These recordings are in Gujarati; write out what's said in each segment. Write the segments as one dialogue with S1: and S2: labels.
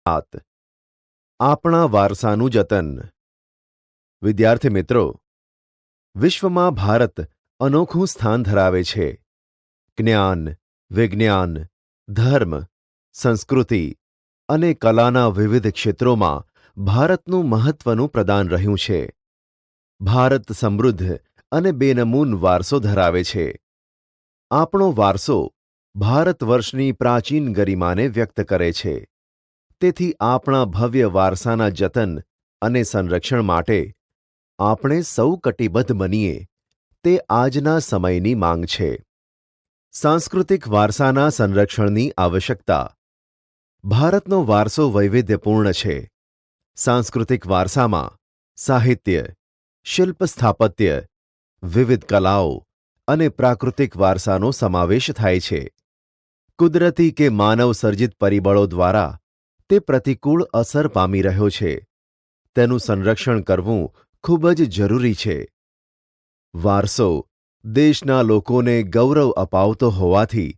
S1: વાત આપણા વારસાનું જતન. વિદ્યાર્થી મિત્રો, વિશ્વમાં ભારત અનોખું સ્થાન ધરાવે છે. જ્ઞાન, વિજ્ઞાન, ધર્મ, સંસ્કૃતિ અને કલાના વિવિધ ક્ષેત્રોમાં ભારતનું મહત્વનું પ્રદાન રહ્યું છે. ભારત સમૃદ્ધ અને બેનમૂન વારસો ધરાવે છે. આપણો વારસો ભારત વર્ષની પ્રાચીન ગરિમાને વ્યક્ત કરે છે. તેથી આપણા ભવ્ય વારસાના જતન અને સંરક્ષણ માટે આપણે સૌ કટિબદ્ધ બનીએ તે આજના સમયની માંગ છે. સાંસ્કૃતિક વારસાના સંરક્ષણની આવશ્યકતા. ભારતનો વારસો વૈવિધ્યપૂર્ણ છે. સાંસ્કૃતિક વારસામાં સાહિત્ય, શિલ્પ સ્થાપત્ય, વિવિધ કલાઓ અને પ્રાકૃતિક વારસાનો સમાવેશ થાય છે. કુદરતી કે માનવ સર્જિત પરિબળો દ્વારા તે પ્રતિકૂળ અસર પામી રહ્યો છે. તેનું સંરક્ષણ કરવું ખૂબ જ જરૂરી છે. વારસો દેશના લોકોને ગૌરવ અપાવતો હોવાથી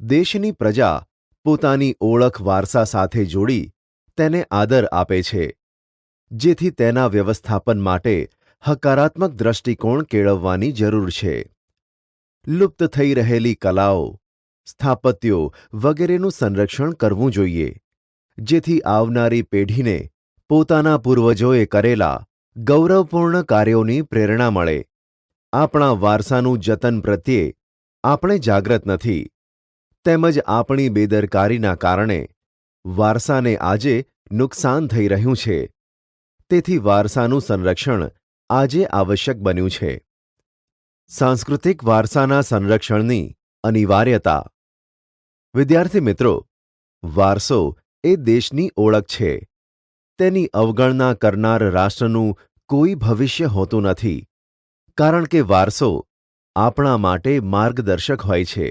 S1: દેશની પ્રજા પોતાની ઓળખ વારસા સાથે જોડી તેને આદર આપે છે, જેથી તેના વ્યવસ્થાપન માટે હકારાત્મક દ્રષ્ટિકોણ કેળવવાની જરૂર છે. લુપ્ત થઈ રહેલી કલાઓ, સ્થાપત્યો વગેરેનું સંરક્ષણ કરવું જોઈએ, જેથી આવનારી પેઢીને પોતાના પૂર્વજોએ કરેલા ગૌરવપૂર્ણ કાર્યોની પ્રેરણા મળે. આપણા વારસાનું જતન પ્રત્યે આપણે જાગ્રત નથી, તેમજ આપણી બેદરકારીના કારણે વારસાને આજે નુકસાન થઈ રહ્યું છે. તેથી વારસાનું સંરક્ષણ આજે આવશ્યક બન્યું છે. સાંસ્કૃતિક વારસાના સંરક્ષણની અનિવાર્યતા. વિદ્યાર્થી મિત્રો, વારસો એ દેશની ઓળખ છે. તેની અવગણના કરનાર રાષ્ટ્રનું કોઈ ભવિષ્ય હોતું નથી, કારણ કે વારસો આપણા માટે માર્ગદર્શક હોય છે.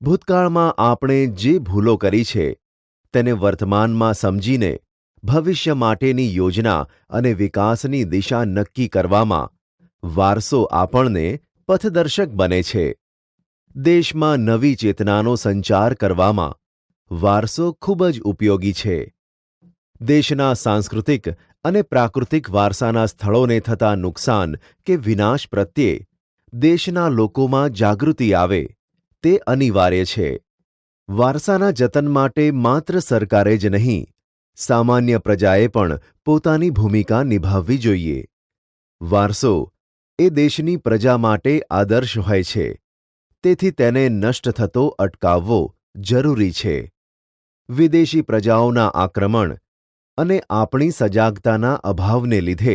S1: ભૂતકાળમાં આપણે જે ભૂલો કરી છે તેને વર્તમાનમાં સમજીને ભવિષ્ય માટેની યોજના અને વિકાસની દિશા નક્કી કરવામાં વારસો આપણને પથદર્શક બને છે. દેશમાં નવી ચેતનાનો સંચાર કરવામાં વારસો ખૂબ જ ઉપયોગી છે. દેશના સાંસ્કૃતિક અને પ્રાકૃતિક વારસાના સ્થળોને થતા નુકસાન કે વિનાશ પ્રત્યે દેશના લોકોમાં જાગૃતિ આવે તે અનિવાર્ય છે. વારસાના જતન માટે માત્ર સરકારે જ નહીં, સામાન્ય પ્રજાએ પણ પોતાની ભૂમિકા નિભાવવી જોઈએ. વારસો એ દેશની પ્રજા માટે આદર્શ હોય છે, તેથી તેને નષ્ટ થતો અટકાવવો જરૂરી છે. વિદેશી પ્રજાઓના આક્રમણ અને આપણી સજાગતાના અભાવને લીધે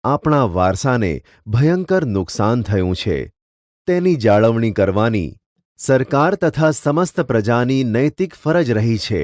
S1: આપણા વારસાને ભયંકર નુકસાન થયું છે. તેની જાળવણી કરવાની સરકાર તથા સમસ્ત પ્રજાની નૈતિક ફરજ રહી છે.